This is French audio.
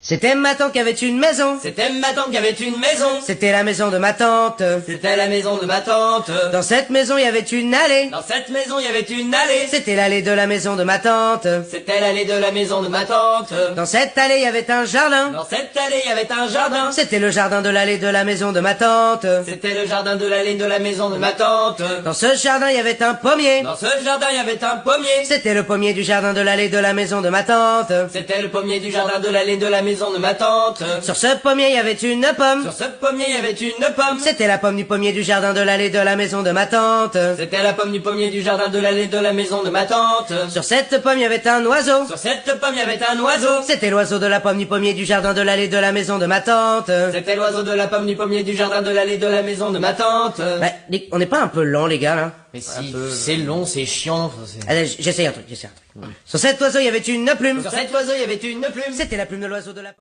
C'était ma tante qui avait une maison. C'était ma tante qui avait une maison. C'était la maison de ma tante. C'était la maison de ma tante. Dans cette maison, il y avait une allée. Dans cette maison, il y avait une allée. C'était l'allée de la maison de ma tante. C'était l'allée de la maison de ma tante. Dans cette allée, il y avait un jardin. Dans cette allée, il y avait un jardin. C'était le jardin de l'allée de la maison de ma tante. C'était le jardin de l'allée de la maison de ma tante. Dans ce jardin, il y avait un pommier. Dans ce jardin, il y avait un pommier. C'était le pommier du jardin de l'allée de la maison de ma tante. C'était le pommier du jardin de l'allée de la maison de ma tante. Sur ce pommier, il y avait une pomme. Sur ce pommier, il y avait une pomme. C'était la pomme du pommier du jardin de l'allée de la maison de ma tante. C'était la pomme du pommier du jardin de l'allée de la maison de ma tante. Sur cette pomme, il y avait un oiseau. Sur cette pomme, il y avait un oiseau. C'était l'oiseau de la pomme du pommier du jardin de l'allée de la maison de ma tante. C'était l'oiseau de la pomme du pommier du jardin de l'allée de la maison de ma tante. Bah, on n'est pas un peu lent, les gars, là? Mais si, c'est long, c'est chiant. Allez, j'essaye un truc. Sur cet oiseau, il y avait une plume. Sur cet oiseau, il y avait une plume. C'était la plume de l'oiseau de la